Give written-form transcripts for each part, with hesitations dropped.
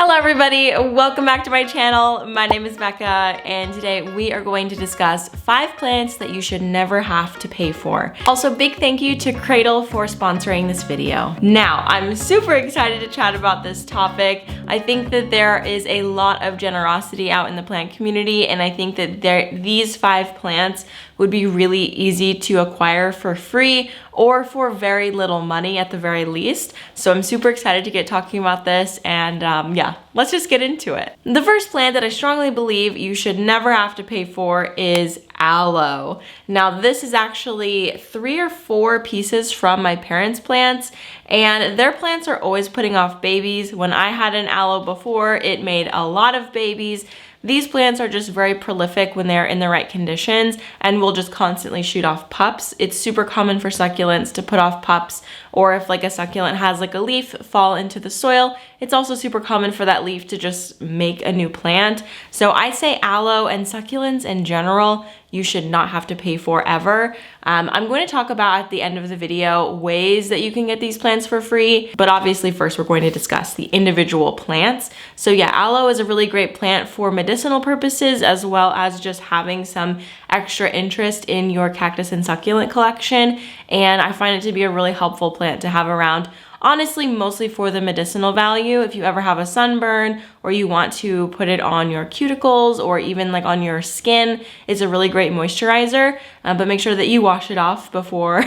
Hello everybody, welcome back to my channel. My name is Becca and today we are going to discuss 5 plants that you should never have to pay for. Also, big thank you to Cradle for sponsoring this video. Now, I'm super excited to chat about this topic. I think that there is a lot of generosity out in the plant community, and I think that these 5 plants would be really easy to acquire for free or for very little money at the very least. So I'm super excited to get talking about this, and yeah, let's just get into it. The first plant that I strongly believe you should never have to pay for is aloe. Now this is actually 3 or 4 pieces from my parents' plants, and their plants are always putting off babies. When I had an aloe before, it made a lot of babies. These plants are just very prolific when they're in the right conditions and will just constantly shoot off pups. It's super common for succulents to put off pups, or if like a succulent has like a leaf fall into the soil, it's also super common for that leaf to just make a new plant. So I say aloe and succulents in general, you should not have to pay for ever. I'm going to talk about at the end of the video ways that you can get these plants for free, but obviously first we're going to discuss the individual plants. So yeah, aloe is a really great plant for medicinal purposes, as well as just having some extra interest in your cactus and succulent collection. And I find it to be a really helpful plant to have around. Honestly, mostly for the medicinal value. If you ever have a sunburn or you want to put it on your cuticles or even like on your skin, it's a really great moisturizer, but make sure that you wash it off before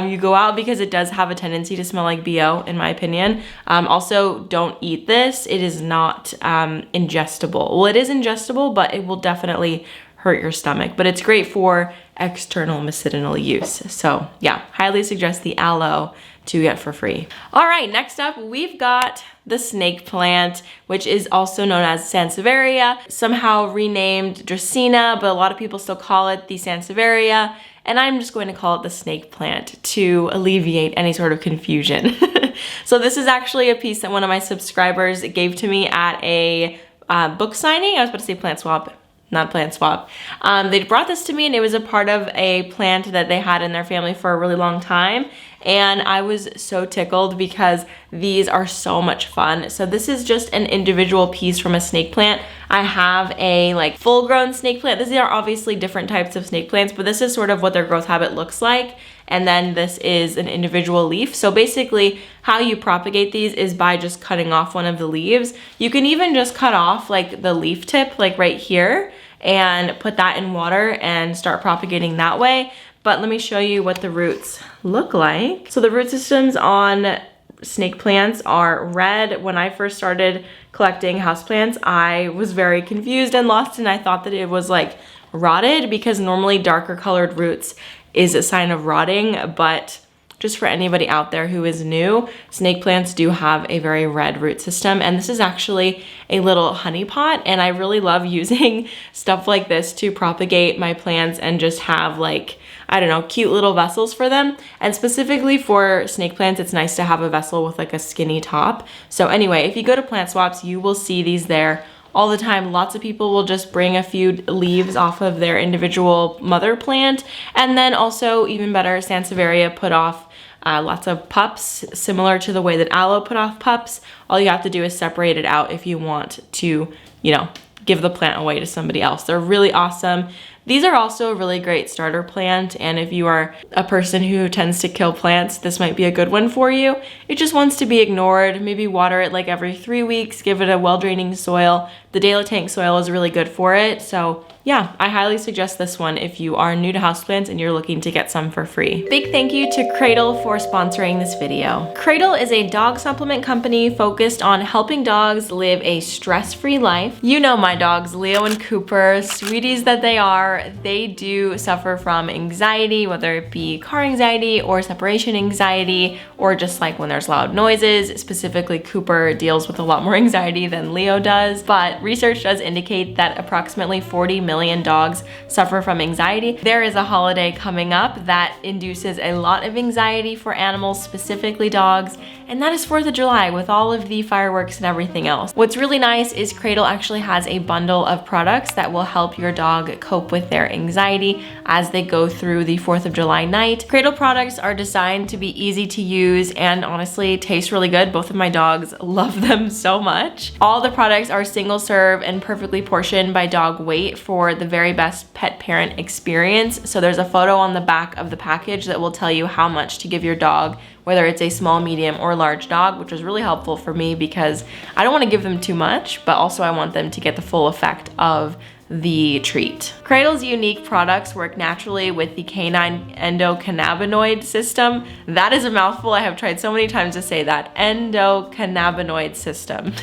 you go out, because it does have a tendency to smell like BO in my opinion. Also, don't eat this. It is not ingestible. Well, it is ingestible, but it will definitely hurt your stomach, but it's great for external medicinal use. So yeah, highly suggest the aloe to get for free. All right, next up, we've got the snake plant, which is also known as Sansevieria, somehow renamed Dracaena, but a lot of people still call it the Sansevieria, and I'm just going to call it the snake plant to alleviate any sort of confusion. So this is actually a piece that one of my subscribers gave to me at a book signing. I was about to say plant swap. Not plant swap. They brought this to me, and it was a part of a plant that they had in their family for a really long time. And I was so tickled because these are so much fun. So this is just an individual piece from a snake plant. I have a like full grown snake plant. These are obviously different types of snake plants, but this is sort of what their growth habit looks like. And then this is an individual leaf. So basically how you propagate these is by just cutting off one of the leaves. You can even just cut off like the leaf tip, like right here, and put that in water and start propagating that way. But let me show you what the roots look like. So the root systems on snake plants are red. When I first started collecting houseplants, I was very confused and lost, and I thought that it was like rotted, because normally darker colored roots is a sign of rotting. But just for anybody out there who is new, snake plants do have a very red root system, and this is actually a little honey pot, and I really love using stuff like this to propagate my plants and just have like, I don't know, cute little vessels for them. And specifically for snake plants, it's nice to have a vessel with like a skinny top. So anyway, if you go to plant swaps, you will see these there all the time. Lots of people will just bring a few leaves off of their individual mother plant, and then also, even better, Sansevieria put off lots of pups, similar to the way that aloe put off pups. All you have to do is separate it out if you want to, you know, give the plant away to somebody else. They're really awesome. These are also a really great starter plant, and if you are a person who tends to kill plants, this might be a good one for you. It just wants to be ignored. Maybe water it like every 3 weeks, give it a well-draining soil. The Daily Tank soil is really good for it. So yeah, I highly suggest this one if you are new to houseplants and you're looking to get some for free. Big thank you to Cradle for sponsoring this video. Cradle is a dog supplement company focused on helping dogs live a stress-free life. You know my dogs, Leo and Cooper, sweeties that they are. They do suffer from anxiety, whether it be car anxiety or separation anxiety, or just like when there's loud noises. Specifically, Cooper deals with a lot more anxiety than Leo does, but research does indicate that approximately 40 million dogs suffer from anxiety. There is a holiday coming up that induces a lot of anxiety for animals, specifically dogs, and that is 4th of July with all of the fireworks and everything else. What's really nice is Cradle actually has a bundle of products that will help your dog cope with with their anxiety as they go through the 4th of July night. Cradle products are designed to be easy to use and honestly taste really good. Both of my dogs love them so much. All the products are single serve and perfectly portioned by dog weight for the very best pet parent experience. So there's a photo on the back of the package that will tell you how much to give your dog, whether it's a small, medium, or large dog, which was really helpful for me because I don't want to give them too much, but also I want them to get the full effect of the treat. Cradle's unique products work naturally with the canine endocannabinoid system. That is a mouthful. I have tried so many times to say that. Endocannabinoid system.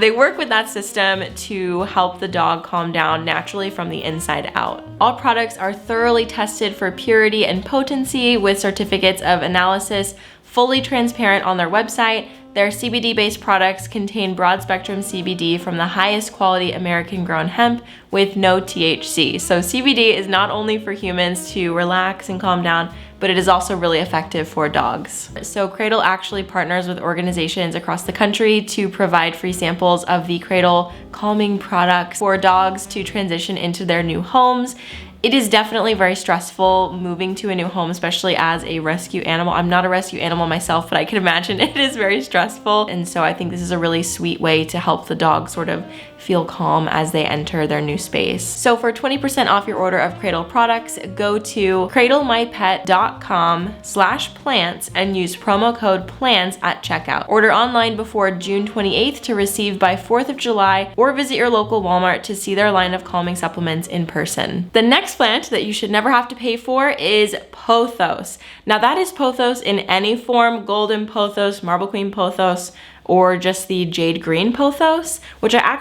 They work with that system to help the dog calm down naturally from the inside out. All products are thoroughly tested for purity and potency with certificates of analysis, fully transparent on their website. Their CBD-based products contain broad-spectrum CBD from the highest quality American-grown hemp with no THC. So CBD is not only for humans to relax and calm down, but it is also really effective for dogs. So Cradle actually partners with organizations across the country to provide free samples of the Cradle calming products for dogs to transition into their new homes. It is definitely very stressful moving to a new home, especially as a rescue animal. I'm not a rescue animal myself, but I can imagine it is very stressful. And so I think this is a really sweet way to help the dog sort of feel calm as they enter their new space. So for 20% off your order of Cradle products, go to cradlemypet.com/plants and use promo code PLANTS at checkout. Order online before June 28th to receive by 4th of July, or visit your local Walmart to see their line of calming supplements in person. The next plant that you should never have to pay for is Pothos. Now that is Pothos in any form: golden Pothos, marble queen Pothos, or just the jade green Pothos, which I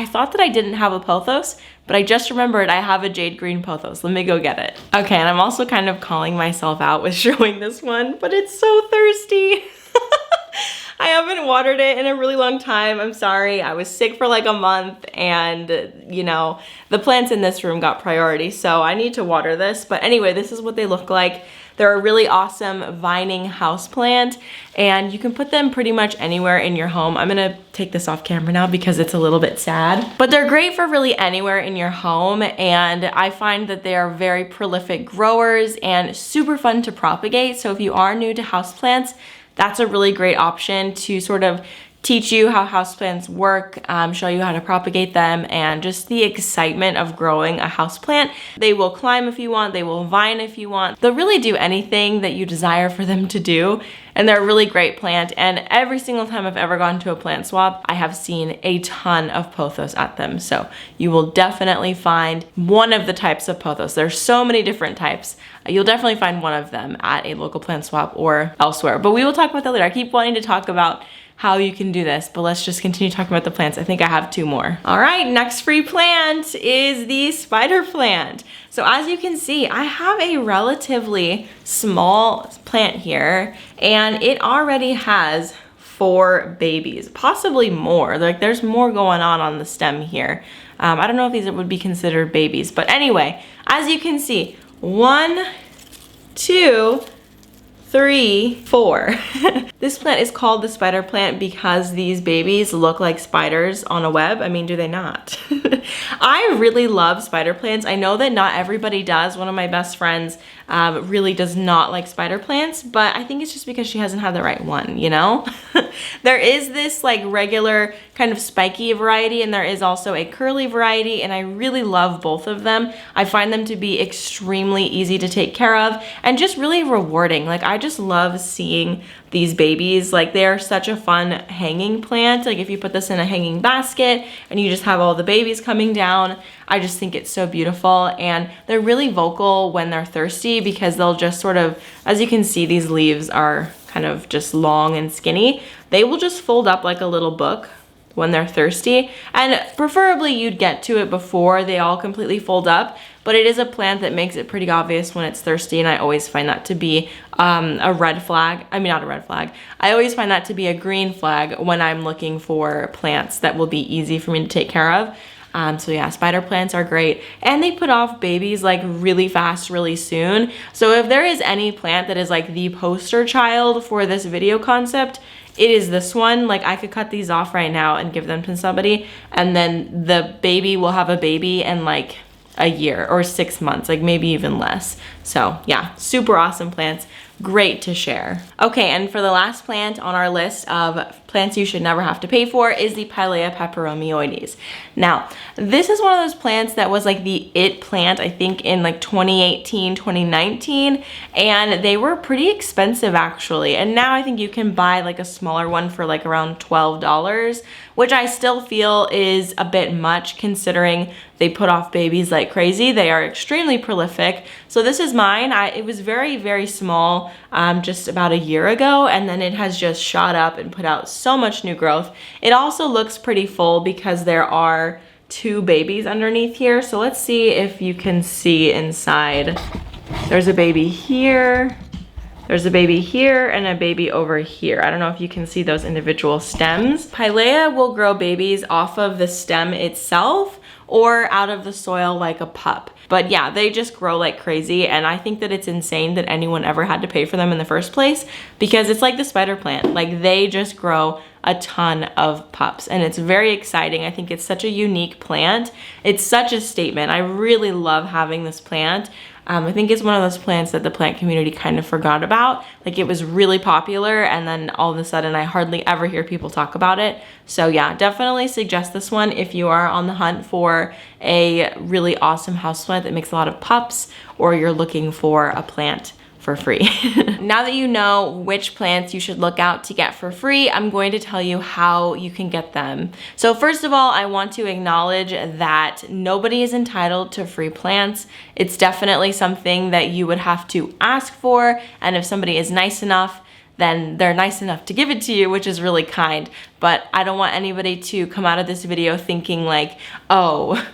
thought that I didn't have a Pothos, but I just remembered I have a jade green Pothos. Let me go get it. Okay, and I'm also kind of calling myself out with showing this one, but it's so thirsty. I haven't watered it in a really long time. I'm sorry. I was sick for like a month and, you know, the plants in this room got priority, so I need to water this. But anyway, this is what they look like. They're a really awesome vining houseplant, and you can put them pretty much anywhere in your home. I'm gonna take this off camera now because it's a little bit sad. But they're great for really anywhere in your home, and I find that they are very prolific growers and super fun to propagate. So if you are new to houseplants, that's a really great option to sort of teach you how houseplants work, show you how to propagate them, and just the excitement of growing a houseplant. They will climb if you want, they will vine if you want. They'll really do anything that you desire for them to do, and they're a really great plant. And every single time I've ever gone to a plant swap, I have seen a ton of Pothos at them. So you will definitely find one of the types of Pothos. There's so many different types. You'll definitely find one of them at a local plant swap or elsewhere. But we will talk about that later. I keep wanting to talk about how you can do this, but let's just continue talking about the plants. I think I have 2 more. All right, next free plant is the spider plant. So as you can see, I have a relatively small plant here, and it already has 4 babies, possibly more. Like there's more going on the stem here. I don't know if these would be considered babies, but anyway, as you can see, 1, 2, 3, 4. This plant is called the spider plant because these babies look like spiders on a web. I mean, do they not? I really love spider plants. I know that not everybody does. One of my best friends really does not like spider plants, but I think it's just because she hasn't had the right one, you know? There is this like regular kind of spiky variety, and there is also a curly variety, and I really love both of them. I find them to be extremely easy to take care of and just really rewarding. Like I just love seeing these babies. Like they are such a fun hanging plant. Like if you put this in a hanging basket and you just have all the babies coming down, I just think it's so beautiful. And they're really vocal when they're thirsty because they'll just sort of, as you can see, these leaves are kind of just long and skinny. They will just fold up like a little book when they're thirsty, and preferably you'd get to it before they all completely fold up, but it is a plant that makes it pretty obvious when it's thirsty, and I always find that to be a red flag. I mean, not a red flag. I always find that to be a green flag when I'm looking for plants that will be easy for me to take care of. So yeah, spider plants are great, and they put off babies like really fast, really soon. So if there is any plant that is like the poster child for this video concept, it is this one. Like I could cut these off right now and give them to somebody, and then the baby will have a baby in like a year or 6 months, like maybe even less. So yeah, super awesome plants. Great to share. Okay, and for the last plant on our list of plants you should never have to pay for is the Pilea peperomioides. Now, this is one of those plants that was like the it plant, I think in like 2018, 2019, and they were pretty expensive actually. And now I think you can buy like a smaller one for like around $12, which I still feel is a bit much considering they put off babies like crazy. They are extremely prolific. So this is mine. It was very, very small just about a year ago, and then it has just shot up and put out so much new growth. It also looks pretty full because there are 2 babies underneath here. So let's see if you can see inside. There's a baby here. There's a baby here and a baby over here. I don't know if you can see those individual stems. Pilea will grow babies off of the stem itself or out of the soil like a pup. But yeah, they just grow like crazy, and I think that it's insane that anyone ever had to pay for them in the first place, because it's like the spider plant. Like, they just grow a ton of pups, and it's very exciting. I think it's such a unique plant. It's such a statement. I really love having this plant. I think it's one of those plants that the plant community kind of forgot about. Like, it was really popular, and then all of a sudden I hardly ever hear people talk about it. So yeah, definitely suggest this one if you are on the hunt for a really awesome houseplant that makes a lot of pups, or you're looking for a plant for free. Now that you know which plants you should look out to get for free, I'm going to tell you how you can get them. So first of all, I want to acknowledge that nobody is entitled to free plants. It's definitely something that you would have to ask for, and if somebody is nice enough, then they're nice enough to give it to you, which is really kind. But I don't want anybody to come out of this video thinking like, oh,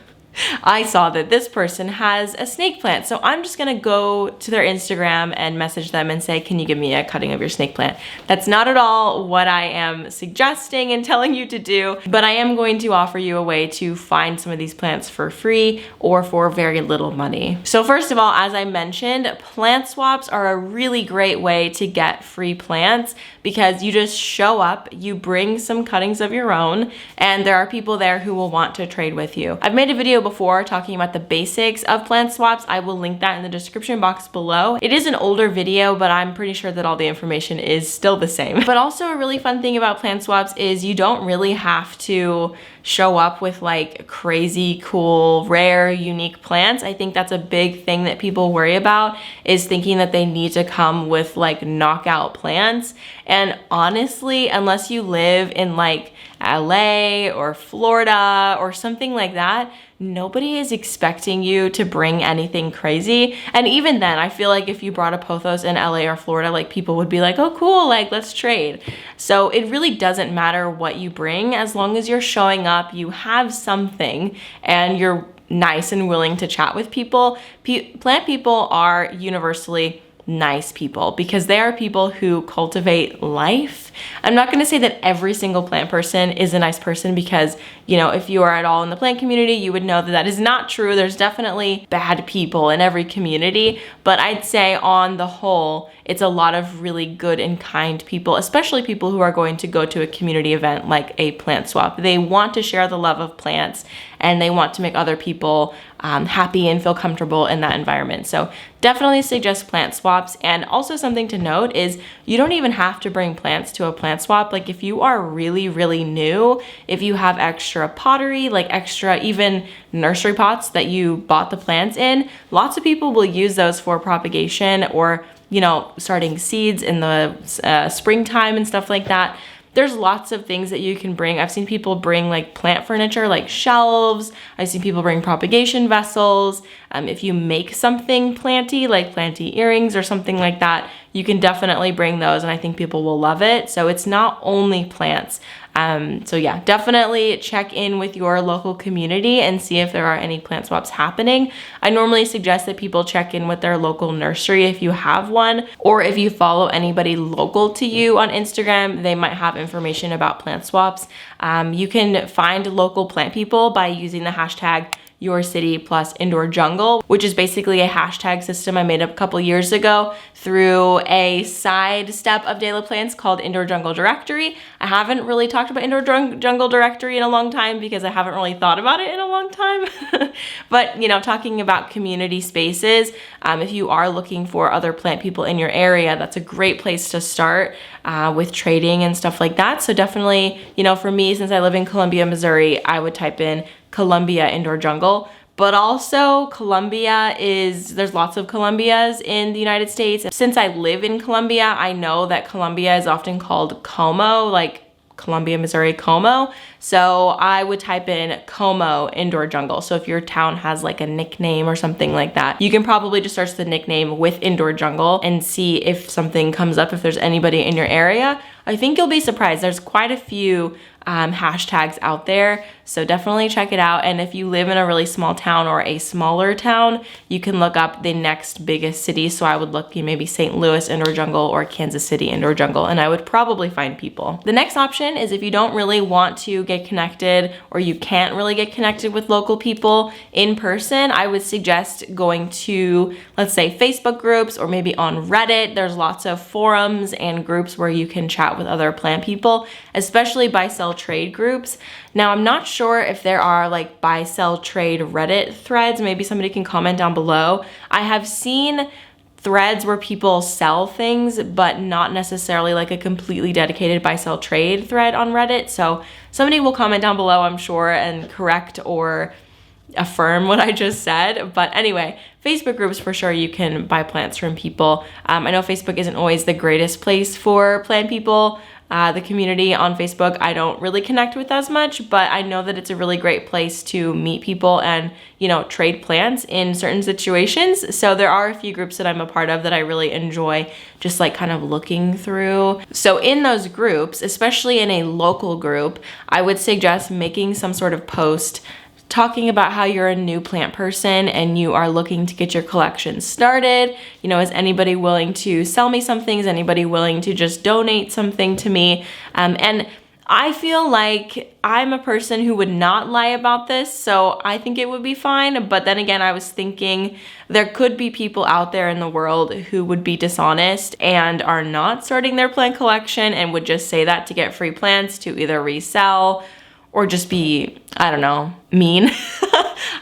I saw that this person has a snake plant, so I'm just gonna go to their Instagram and message them and say, can you give me a cutting of your snake plant? That's not at all what I am suggesting and telling you to do, but I am going to offer you a way to find some of these plants for free or for very little money. So first of all, as I mentioned, plant swaps are a really great way to get free plants, because you just show up, you bring some cuttings of your own, and there are people there who will want to trade with you. I've made a video before talking about the basics of plant swaps. I will link that in the description box below. It is an older video, but I'm pretty sure that all the information is still the same. But also a really fun thing about plant swaps is you don't really have to show up with like crazy, cool, rare, unique plants. I think that's a big thing that people worry about, is thinking that they need to come with like knockout plants. And honestly, unless you live in like LA or Florida or something like that, nobody is expecting you to bring anything crazy. And even then, I feel like if you brought a Pothos in LA or Florida, like people would be like, oh cool, like let's trade. So it really doesn't matter what you bring, as long as you're showing up, you have something, and you're nice and willing to chat with people. Plant people are universally nice people, because they are people who cultivate life. I'm not going to say that every single plant person is a nice person, because, you know, if you are at all in the plant community, you would know that that is not true. There's definitely bad people in every community, but I'd say on the whole, it's a lot of really good and kind people, especially people who are going to go to a community event like a plant swap. They want to share the love of plants, and they want to make other people happy and feel comfortable in that environment. So definitely suggest plant swaps. And also something to note is you don't even have to bring plants to a plant swap. Like if you are really, really new, if you have extra pottery, like extra even nursery pots that you bought the plants in, lots of people will use those for propagation, or, you know, starting seeds in the springtime and stuff like that. There's lots of things that you can bring. I've seen people bring like plant furniture, like shelves. I've seen people bring propagation vessels. If you make something planty, like planty earrings or something like that, you can definitely bring those, and I think people will love it. So it's not only plants. So yeah, definitely check in with your local community and see if there are any plant swaps happening. I normally suggest that people check in with their local nursery if you have one, or if you follow anybody local to you on Instagram, they might have information about plant swaps. You can find local plant people by using the hashtag your city plus indoor jungle, which is basically a hashtag system I made up a couple years ago through a side step of De La Plants called Indoor Jungle Directory. I haven't really talked about Indoor Jungle Directory in a long time because I haven't really thought about it in a long time. But, you know, talking about community spaces, if you are looking for other plant people in your area, that's a great place to start with trading and stuff like that. So definitely, you know, for me, since I live in Columbia, Missouri, I would type in Columbia Indoor Jungle. But also Columbia there's lots of Columbias in the United States. Since I live in Columbia, I know that Columbia is often called Como, like Columbia, Missouri, Como. So I would type in Como Indoor Jungle. So if your town has like a nickname or something like that, you can probably just search the nickname with Indoor Jungle and see if something comes up, if there's anybody in your area. I think you'll be surprised. There's quite a few hashtags out there, so definitely check it out. And if you live in a really small town or a smaller town, you can look up the next biggest city. So I would look in maybe St. Louis Indoor Jungle or Kansas City Indoor Jungle, and I would probably find people. The next option is if you don't really want to get connected or you can't really get connected with local people in person, I would suggest going to, let's say, Facebook groups or maybe on Reddit. There's lots of forums and groups where you can chat with other plant people, especially buy-sell trade groups. Now, I'm not sure if there are like buy-sell trade Reddit threads. Maybe somebody can comment down below. I have seen threads where people sell things, but not necessarily like a completely dedicated buy-sell trade thread on Reddit. So somebody will comment down below, I'm sure, and correct or affirm what I just said. But anyway, Facebook groups for sure, you can buy plants from people. I know Facebook isn't always the greatest place for plant people. The community on Facebook, I don't really connect with as much, but I know that it's a really great place to meet people and, you know, trade plants in certain situations. So there are a few groups that I'm a part of that I really enjoy just like kind of looking through. So in those groups, especially in a local group, I would suggest making some sort of post talking about how you're a new plant person and you are looking to get your collection started. You know, is anybody willing to sell me something? Is anybody willing to just donate something to me? And I feel like I'm a person who would not lie about this, so I think it would be fine. But then again, I was thinking there could be people out there in the world who would be dishonest and are not starting their plant collection and would just say that to get free plants to either resell or just be, I don't know, mean.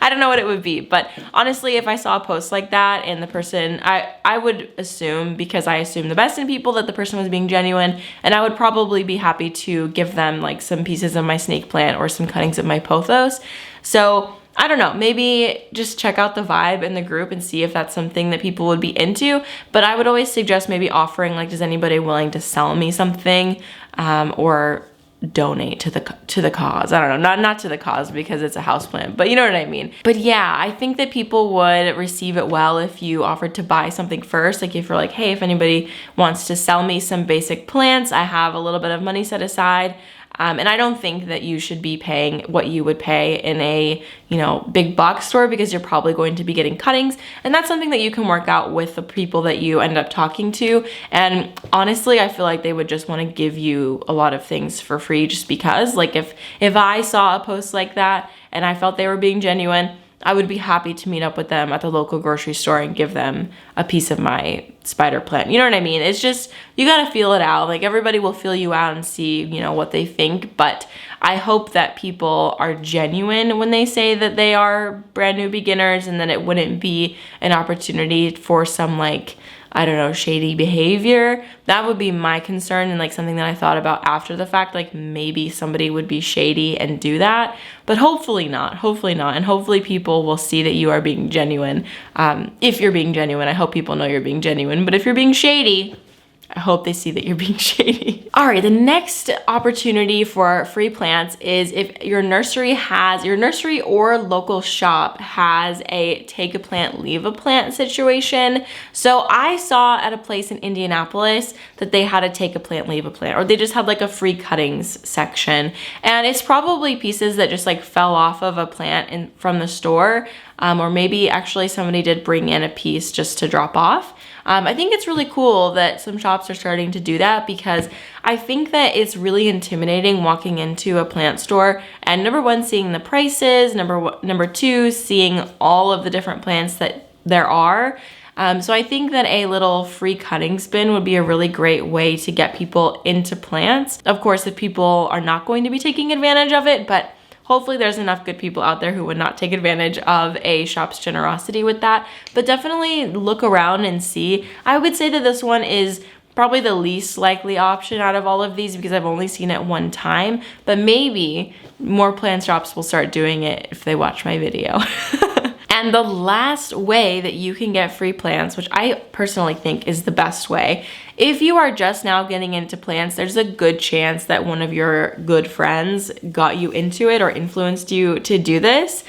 I don't know what it would be, but honestly, if I saw a post like that and the person, I would assume, because I assume the best in people, that the person was being genuine, and I would probably be happy to give them like some pieces of my snake plant or some cuttings of my pothos. So I don't know, maybe just check out the vibe in the group and see if that's something that people would be into. But I would always suggest maybe offering like, is anybody willing to sell me something, or donate to the cause. I don't know, not to the cause because it's a houseplant, but you know what I mean. But yeah, I think that people would receive it well if you offered to buy something first. Like if you're like, hey, if anybody wants to sell me some basic plants, I have a little bit of money set aside. And I don't think that you should be paying what you would pay in a, you know, big box store, because you're probably going to be getting cuttings. And that's something that you can work out with the people that you end up talking to. And honestly, I feel like they would just want to give you a lot of things for free just because. Like if I saw a post like that and I felt they were being genuine, I would be happy to meet up with them at the local grocery store and give them a piece of my spider plant. You know what I mean? It's just, you gotta feel it out. Like everybody will feel you out and see, you know, what they think. But I hope that people are genuine when they say that they are brand new beginners, and that it wouldn't be an opportunity for some like, I don't know, shady behavior. That would be my concern, and like something that I thought about after the fact, like maybe somebody would be shady and do that, but hopefully not, and hopefully people will see that you are being genuine. If you're being genuine, I hope people know you're being genuine, but if you're being shady, I hope they see that you're being shady. All right, the next opportunity for free plants is if your nursery or local shop has a take a plant, leave a plant situation. So I saw at a place in Indianapolis that they had a take a plant, leave a plant, or they just had like a free cuttings section. And it's probably pieces that just like fell off of a plant from the store, or maybe actually somebody did bring in a piece just to drop off. I think it's really cool that some shops are starting to do that, because I think that it's really intimidating walking into a plant store and number one, seeing the prices, number two, seeing all of the different plants that there are. So I think that a little free cuttings bin would be a really great way to get people into plants. Of course, if people are not going to be taking advantage of it, but hopefully there's enough good people out there who would not take advantage of a shop's generosity with that. But definitely look around and see. I would say that this one is probably the least likely option out of all of these, because I've only seen it one time, but maybe more plant shops will start doing it if they watch my video. And the last way that you can get free plants, which I personally think is the best way, if you are just now getting into plants, there's a good chance that one of your good friends got you into it or influenced you to do this.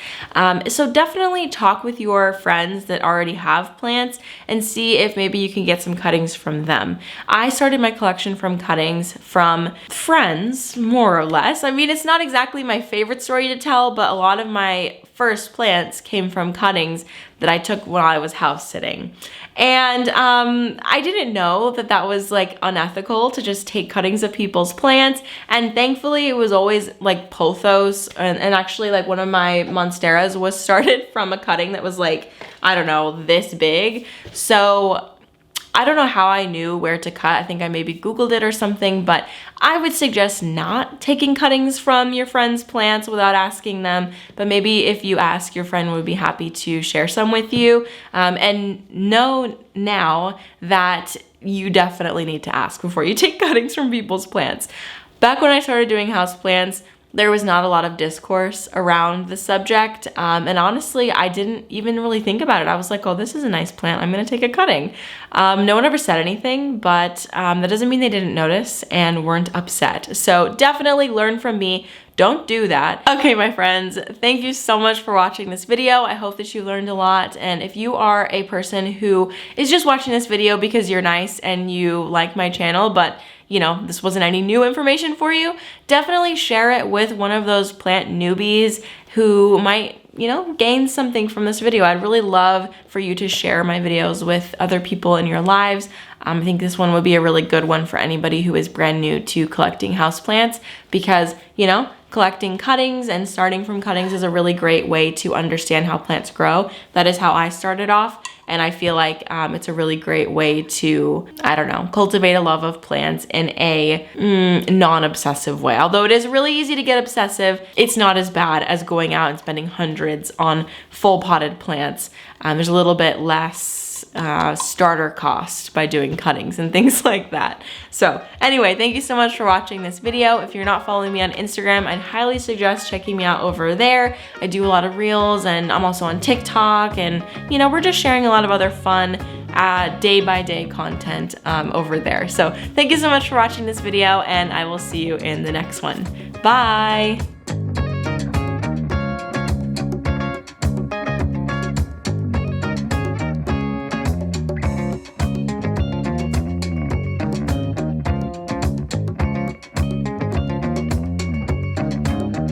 So definitely talk with your friends that already have plants and see if maybe you can get some cuttings from them. I started my collection from cuttings from friends, more or less. I mean, it's not exactly my favorite story to tell, but a lot of my first plants came from cuttings that I took when I was house sitting. And I didn't know that that was like unethical to just take cuttings of people's plants. And thankfully it was always like Pothos, and actually like one of my monsteras was started from a cutting that was like, I don't know, this big. So I don't know how I knew where to cut. I think I maybe Googled it or something, but I would suggest not taking cuttings from your friend's plants without asking them. But maybe if you ask, your friend would be happy to share some with you. And know now that you definitely need to ask before you take cuttings from people's plants. Back when I started doing houseplants, there was not a lot of discourse around the subject. And honestly, I didn't even really think about it. I was like, oh, this is a nice plant. I'm gonna take a cutting. No one ever said anything, but that doesn't mean they didn't notice and weren't upset. So definitely learn from me. Don't do that. Okay, my friends, thank you so much for watching this video. I hope that you learned a lot. And if you are a person who is just watching this video because you're nice and you like my channel, but you know, this wasn't any new information for you, definitely share it with one of those plant newbies who might, you know, gain something from this video. I'd really love for you to share my videos with other people in your lives. I think this one would be a really good one for anybody who is brand new to collecting houseplants, because, you know, collecting cuttings and starting from cuttings is a really great way to understand how plants grow. That is how I started off. And I feel like it's a really great way to, I don't know, cultivate a love of plants in a non-obsessive way. Although it is really easy to get obsessive, it's not as bad as going out and spending hundreds on full potted plants. There's a little bit less starter cost by doing cuttings and things like that. So anyway, thank you so much for watching this video. If you're not following me on Instagram, I'd highly suggest checking me out over there. I do a lot of reels, and I'm also on TikTok, and you know, we're just sharing a lot of other fun day-by-day content over there. So thank you so much for watching this video, and I will see you in the next one. Bye!